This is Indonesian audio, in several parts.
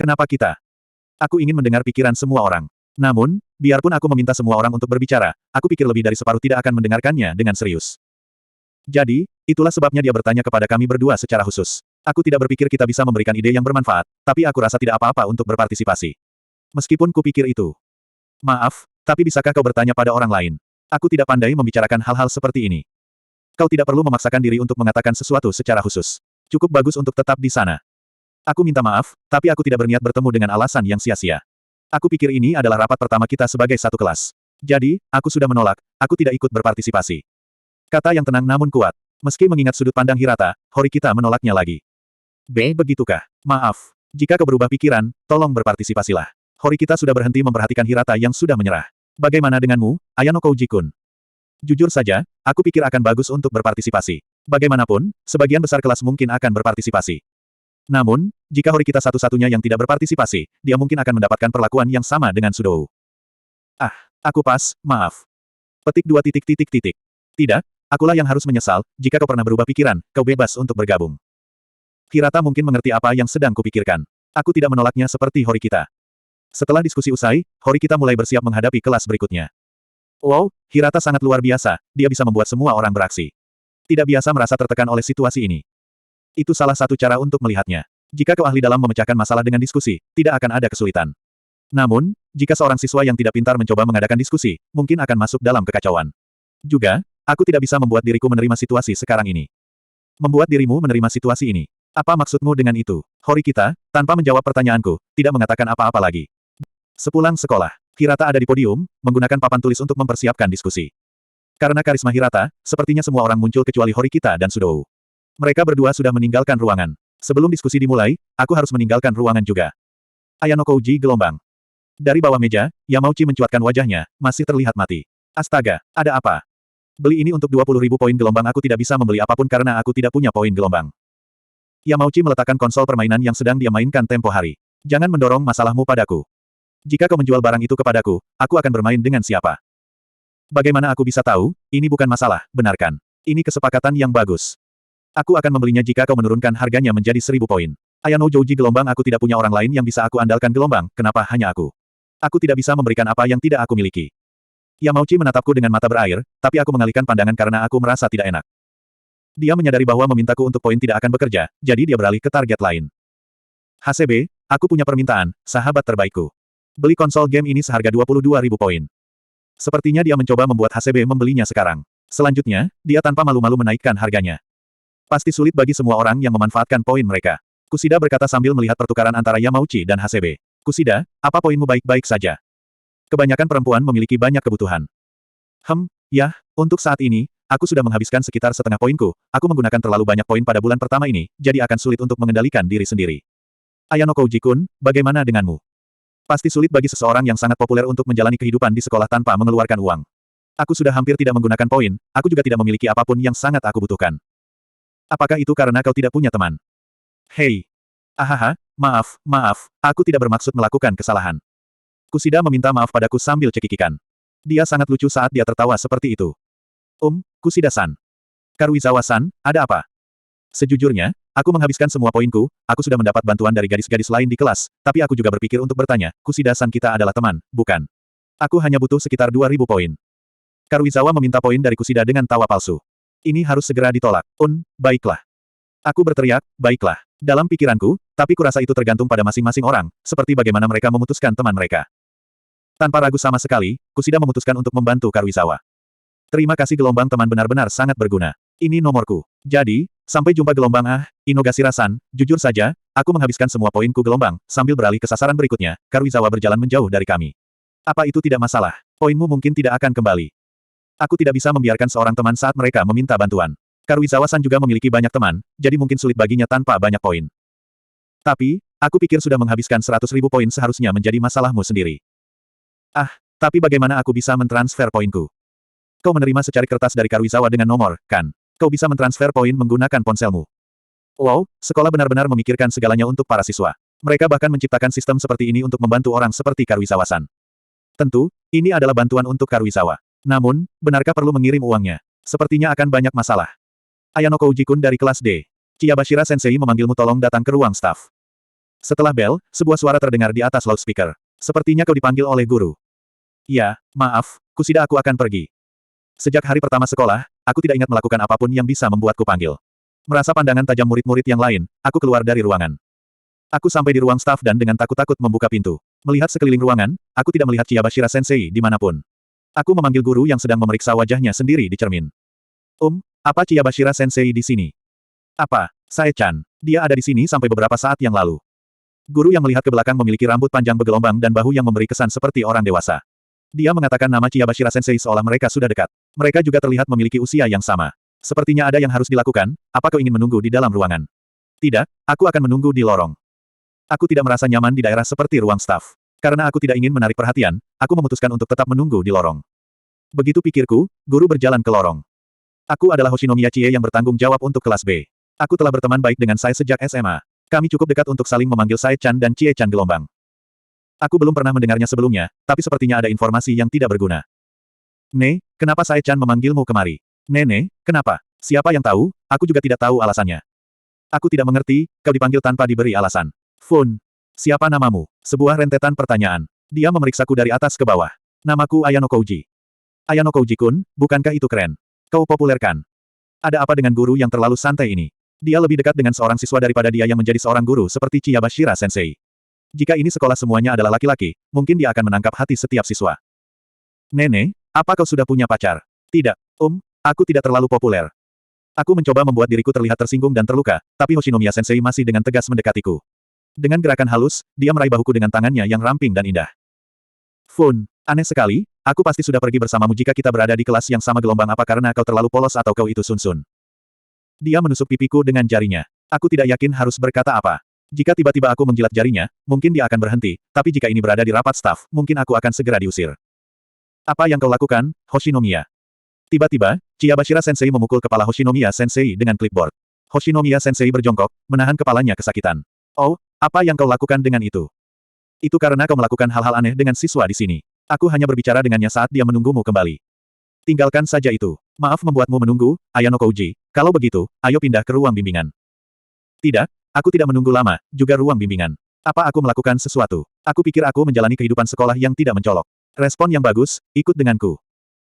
Kenapa kita? Aku ingin mendengar pikiran semua orang. Namun, biarpun aku meminta semua orang untuk berbicara, aku pikir lebih dari separuh tidak akan mendengarkannya dengan serius. Jadi, itulah sebabnya dia bertanya kepada kami berdua secara khusus. Aku tidak berpikir kita bisa memberikan ide yang bermanfaat, tapi aku rasa tidak apa-apa untuk berpartisipasi. Meskipun kupikir itu. Maaf, tapi bisakah kau bertanya pada orang lain? Aku tidak pandai membicarakan hal-hal seperti ini. Kau tidak perlu memaksakan diri untuk mengatakan sesuatu secara khusus. Cukup bagus untuk tetap di sana. Aku minta maaf, tapi aku tidak berniat bertemu dengan alasan yang sia-sia. Aku pikir ini adalah rapat pertama kita sebagai satu kelas. Jadi, aku sudah menolak, aku tidak ikut berpartisipasi. Kata yang tenang namun kuat. Meski mengingat sudut pandang Hirata, Horikita menolaknya lagi. Begitukah? Maaf. Jika kau berubah pikiran, tolong berpartisipasilah. Horikita sudah berhenti memperhatikan Hirata yang sudah menyerah. Bagaimana denganmu, Ayano Kouji-kun? Jujur saja, aku pikir akan bagus untuk berpartisipasi. Bagaimanapun, sebagian besar kelas mungkin akan berpartisipasi. Namun, jika Horikita satu-satunya yang tidak berpartisipasi, dia mungkin akan mendapatkan perlakuan yang sama dengan Sudou. Ah, aku pas, maaf. Petik 2 titik titik titik. Tidak, akulah yang harus menyesal, jika kau pernah berubah pikiran, kau bebas untuk bergabung. Hirata mungkin mengerti apa yang sedang kupikirkan. Aku tidak menolaknya seperti Horikita. Setelah diskusi usai, Horikita mulai bersiap menghadapi kelas berikutnya. Wow, Hirata sangat luar biasa, dia bisa membuat semua orang beraksi. Tidak biasa merasa tertekan oleh situasi ini. Itu salah satu cara untuk melihatnya. Jika kau ahli dalam memecahkan masalah dengan diskusi, tidak akan ada kesulitan. Namun, jika seorang siswa yang tidak pintar mencoba mengadakan diskusi, mungkin akan masuk dalam kekacauan. Juga, aku tidak bisa membuat diriku menerima situasi sekarang ini. Membuat dirimu menerima situasi ini. Apa maksudmu dengan itu? Horikita, tanpa menjawab pertanyaanku, tidak mengatakan apa-apa lagi. Sepulang sekolah, Hirata ada di podium, menggunakan papan tulis untuk mempersiapkan diskusi. Karena karisma Hirata, sepertinya semua orang muncul kecuali Horikita dan Sudou. Mereka berdua sudah meninggalkan ruangan. Sebelum diskusi dimulai, aku harus meninggalkan ruangan juga. Ayano Kouji gelombang. Dari bawah meja, Yamauchi mencuatkan wajahnya, masih terlihat mati. Astaga, ada apa? Beli ini untuk 20.000 poin gelombang. Aku tidak bisa membeli apapun karena aku tidak punya poin gelombang. Yamauchi meletakkan konsol permainan yang sedang dia mainkan tempo hari. Jangan mendorong masalahmu padaku. Jika kau menjual barang itu kepadaku, aku akan bermain dengan siapa? Bagaimana aku bisa tahu? Ini bukan masalah, benarkan. Ini kesepakatan yang bagus. Aku akan membelinya jika kau menurunkan harganya menjadi 1.000 poin. Ayano Jouji gelombang. Aku tidak punya orang lain yang bisa aku andalkan gelombang, kenapa hanya aku? Aku tidak bisa memberikan apa yang tidak aku miliki. Yamauchi menatapku dengan mata berair, tapi aku mengalihkan pandangan karena aku merasa tidak enak. Dia menyadari bahwa memintaku untuk poin tidak akan bekerja, jadi dia beralih ke target lain. HCB, aku punya permintaan, sahabat terbaikku. Beli konsol game ini seharga 22.000 poin. Sepertinya dia mencoba membuat HCB membelinya sekarang. Selanjutnya, dia tanpa malu-malu menaikkan harganya. Pasti sulit bagi semua orang yang memanfaatkan poin mereka. Kusida berkata sambil melihat pertukaran antara Yamauchi dan HCB. Kusida, apa poinmu baik-baik saja? Kebanyakan perempuan memiliki banyak kebutuhan. Ya, untuk saat ini, aku sudah menghabiskan sekitar setengah poinku, aku menggunakan terlalu banyak poin pada bulan pertama ini, jadi akan sulit untuk mengendalikan diri sendiri. Ayano Kouji-kun, bagaimana denganmu? Pasti sulit bagi seseorang yang sangat populer untuk menjalani kehidupan di sekolah tanpa mengeluarkan uang. Aku sudah hampir tidak menggunakan poin, aku juga tidak memiliki apapun yang sangat aku butuhkan. Apakah itu karena kau tidak punya teman? Hei. Ahaha, maaf, aku tidak bermaksud melakukan kesalahan. Kusida meminta maaf padaku sambil cekikikan. Dia sangat lucu saat dia tertawa seperti itu. Kusida-san. Karuizawa-san, ada apa? Sejujurnya, aku menghabiskan semua poinku, aku sudah mendapat bantuan dari gadis-gadis lain di kelas, tapi aku juga berpikir untuk bertanya, Kusida-san kita adalah teman, bukan? Aku hanya butuh sekitar 2.000 poin. Karuizawa meminta poin dari Kusida dengan tawa palsu. Ini harus segera ditolak. Baiklah. Aku berteriak, baiklah. Dalam pikiranku, tapi kurasa itu tergantung pada masing-masing orang, seperti bagaimana mereka memutuskan teman mereka. Tanpa ragu sama sekali, Kusida memutuskan untuk membantu Karuizawa. Terima kasih gelombang teman benar-benar sangat berguna. Ini nomorku. Jadi, sampai jumpa gelombang Inogashira-san, jujur saja, aku menghabiskan semua poinku gelombang, sambil beralih ke sasaran berikutnya, Karuizawa berjalan menjauh dari kami. Apa itu tidak masalah? Poinmu mungkin tidak akan kembali. Aku tidak bisa membiarkan seorang teman saat mereka meminta bantuan. Karuizawa-san juga memiliki banyak teman, jadi mungkin sulit baginya tanpa banyak poin. Tapi, aku pikir sudah menghabiskan 100.000 poin seharusnya menjadi masalahmu sendiri. Tapi bagaimana aku bisa mentransfer poinku? Kau menerima secari kertas dari Karuizawa dengan nomor, kan? Kau bisa mentransfer poin menggunakan ponselmu. Wow, sekolah benar-benar memikirkan segalanya untuk para siswa. Mereka bahkan menciptakan sistem seperti ini untuk membantu orang seperti Karuizawa-san. Tentu, ini adalah bantuan untuk Karuizawa. Namun, benarkah perlu mengirim uangnya? Sepertinya akan banyak masalah. Ayano Kouji-kun dari kelas D. Chiyabashira Sensei memanggilmu tolong datang ke ruang staf. Setelah bel, sebuah suara terdengar di atas loudspeaker. Sepertinya kau dipanggil oleh guru. Ya, maaf, Kusida aku akan pergi. Sejak hari pertama sekolah, aku tidak ingat melakukan apapun yang bisa membuatku panggil. Merasa pandangan tajam murid-murid yang lain, aku keluar dari ruangan. Aku sampai di ruang staf dan dengan takut-takut membuka pintu. Melihat sekeliling ruangan, aku tidak melihat Chiyabashira Sensei dimanapun. Aku memanggil guru yang sedang memeriksa wajahnya sendiri di cermin. Apa Chiyabashira Sensei di sini? Apa, Sae-chan? Dia ada di sini sampai beberapa saat yang lalu. Guru yang melihat ke belakang memiliki rambut panjang bergelombang dan bahu yang memberi kesan seperti orang dewasa. Dia mengatakan nama Chiyabashira Sensei seolah mereka sudah dekat. Mereka juga terlihat memiliki usia yang sama. Sepertinya ada yang harus dilakukan, apa kau ingin menunggu di dalam ruangan? Tidak, aku akan menunggu di lorong. Aku tidak merasa nyaman di daerah seperti ruang staf. Karena aku tidak ingin menarik perhatian, aku memutuskan untuk tetap menunggu di lorong. Begitu pikirku, guru berjalan ke lorong. Aku adalah Hoshinomiya Chie yang bertanggung jawab untuk kelas B. Aku telah berteman baik dengan Sae sejak SMA. Kami cukup dekat untuk saling memanggil Sae-chan dan Chie-chan gelombang. Aku belum pernah mendengarnya sebelumnya, tapi sepertinya ada informasi yang tidak berguna. Kenapa Sae-chan memanggilmu kemari? Kenapa? Siapa yang tahu, aku juga tidak tahu alasannya. Aku tidak mengerti, kau dipanggil tanpa diberi alasan. Fun. Siapa namamu? Sebuah rentetan pertanyaan. Dia memeriksaku dari atas ke bawah. Namaku Ayano Kouji. Ayano Kouji-kun, bukankah itu keren? Kau populer kan? Ada apa dengan guru yang terlalu santai ini? Dia lebih dekat dengan seorang siswa daripada dia yang menjadi seorang guru seperti Chiyabashira Sensei. Jika ini sekolah semuanya adalah laki-laki, mungkin dia akan menangkap hati setiap siswa. Apa kau sudah punya pacar? Tidak, aku tidak terlalu populer. Aku mencoba membuat diriku terlihat tersinggung dan terluka, tapi Hoshinomiya Sensei masih dengan tegas mendekatiku. Dengan gerakan halus, dia meraih bahuku dengan tangannya yang ramping dan indah. Fun, aneh sekali, aku pasti sudah pergi bersamamu jika kita berada di kelas yang sama gelombang apa karena kau terlalu polos atau kau itu sun-sun. Dia menusuk pipiku dengan jarinya. Aku tidak yakin harus berkata apa. Jika tiba-tiba aku menjilat jarinya, mungkin dia akan berhenti, tapi jika ini berada di rapat staf, mungkin aku akan segera diusir. Apa yang kau lakukan, Hoshinomiya? Tiba-tiba, Chiyabashira Sensei memukul kepala Hoshinomiya Sensei dengan clipboard. Hoshinomiya Sensei berjongkok, menahan kepalanya kesakitan. Oh, apa yang kau lakukan dengan itu? Itu karena kau melakukan hal-hal aneh dengan siswa di sini. Aku hanya berbicara dengannya saat dia menunggumu kembali. Tinggalkan saja itu. Maaf membuatmu menunggu, Ayano Kouji. Kalau begitu, ayo pindah ke ruang bimbingan. Tidak, aku tidak menunggu lama, juga ruang bimbingan. Apa aku melakukan sesuatu? Aku pikir aku menjalani kehidupan sekolah yang tidak mencolok. Respon yang bagus, ikut denganku.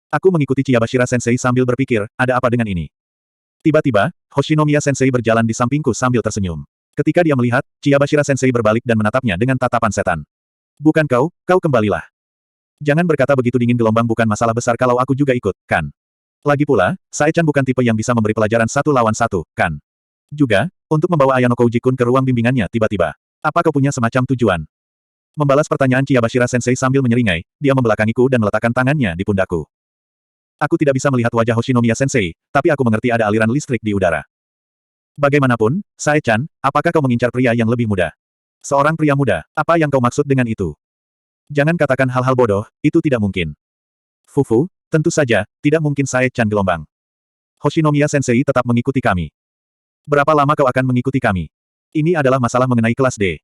Aku mengikuti Chiyabashira Sensei sambil berpikir, ada apa dengan ini? Tiba-tiba, Hoshinomiya Sensei berjalan di sampingku sambil tersenyum. Ketika dia melihat, Chiyabashira Sensei berbalik dan menatapnya dengan tatapan setan. Bukan kau, kau kembalilah. Jangan berkata begitu dingin gelombang bukan masalah besar kalau aku juga ikut, kan? Lagi pula, Sae-chan bukan tipe yang bisa memberi pelajaran 1-lawan-1, kan? Juga, untuk membawa Ayano Kouji-kun ke ruang bimbingannya tiba-tiba. Apa kau punya semacam tujuan? Membalas pertanyaan Chiyabashira Sensei sambil menyeringai, dia membelakangiku dan meletakkan tangannya di pundakku. Aku tidak bisa melihat wajah Hoshinomiya Sensei, tapi aku mengerti ada aliran listrik di udara. Bagaimanapun, Sae-chan, apakah kau mengincar pria yang lebih muda? Seorang pria muda, apa yang kau maksud dengan itu? Jangan katakan hal-hal bodoh, itu tidak mungkin. Fufu, tentu saja, tidak mungkin Sae-chan gelombang. Hoshinomiya Sensei tetap mengikuti kami. Berapa lama kau akan mengikuti kami? Ini adalah masalah mengenai kelas D.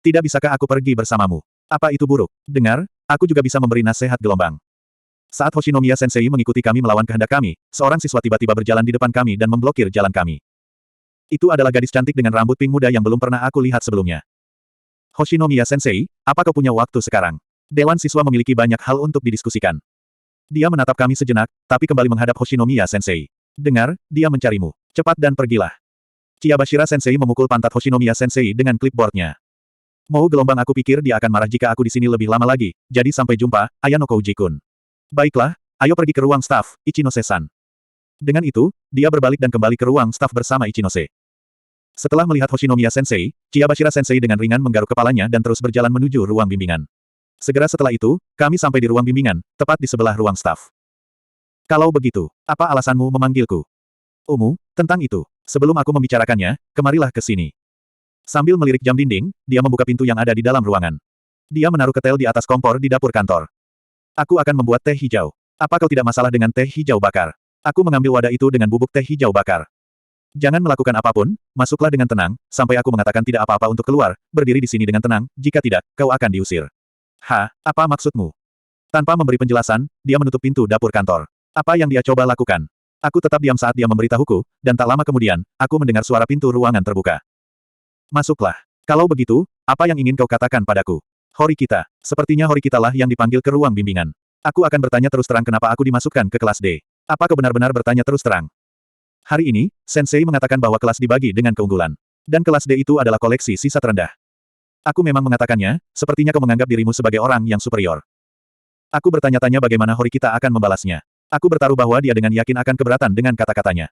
Tidak bisakah aku pergi bersamamu? Apa itu buruk? Dengar, aku juga bisa memberi nasihat gelombang. Saat Hoshinomiya Sensei mengikuti kami melawan kehendak kami, seorang siswa tiba-tiba berjalan di depan kami dan memblokir jalan kami. Itu adalah gadis cantik dengan rambut pink muda yang belum pernah aku lihat sebelumnya. Hoshinomiya Sensei, apa kau punya waktu sekarang? Dewan siswa memiliki banyak hal untuk didiskusikan. Dia menatap kami sejenak, tapi kembali menghadap Hoshinomiya Sensei. Dengar, dia mencarimu. Cepat dan pergilah. Chiyabashira Sensei memukul pantat Hoshinomiya Sensei dengan clipboardnya. Mau gelombang aku pikir dia akan marah jika aku di sini lebih lama lagi, jadi sampai jumpa, Ayano Kouji-kun. Baiklah, ayo pergi ke ruang staf, Ichinose-san. Dengan itu, dia berbalik dan kembali ke ruang staf bersama Ichinose. Setelah melihat Hoshinomiya Sensei, Chiyabashira Sensei dengan ringan menggaruk kepalanya dan terus berjalan menuju ruang bimbingan. Segera setelah itu, kami sampai di ruang bimbingan, tepat di sebelah ruang staf. Kalau begitu, apa alasanmu memanggilku? Tentang itu. Sebelum aku membicarakannya, kemarilah ke sini. Sambil melirik jam dinding, dia membuka pintu yang ada di dalam ruangan. Dia menaruh ketel di atas kompor di dapur kantor. Aku akan membuat teh hijau. Apa kau tidak masalah dengan teh hijau bakar? Aku mengambil wadah itu dengan bubuk teh hijau bakar. Jangan melakukan apapun, masuklah dengan tenang, sampai aku mengatakan tidak apa-apa untuk keluar, berdiri di sini dengan tenang, jika tidak, kau akan diusir. Apa maksudmu? Tanpa memberi penjelasan, dia menutup pintu dapur kantor. Apa yang dia coba lakukan? Aku tetap diam saat dia memberitahuku, dan tak lama kemudian, aku mendengar suara pintu ruangan terbuka. Masuklah. Kalau begitu, apa yang ingin kau katakan padaku? Horikita. Sepertinya Horikita lah yang dipanggil ke ruang bimbingan. Aku akan bertanya terus terang kenapa aku dimasukkan ke kelas D. Apa kau benar-benar bertanya terus terang? Hari ini, Sensei mengatakan bahwa kelas dibagi dengan keunggulan. Dan kelas D itu adalah koleksi sisa terendah. Aku memang mengatakannya, sepertinya kau menganggap dirimu sebagai orang yang superior. Aku bertanya-tanya bagaimana Horikita akan membalasnya. Aku bertaruh bahwa dia dengan yakin akan keberatan dengan kata-katanya.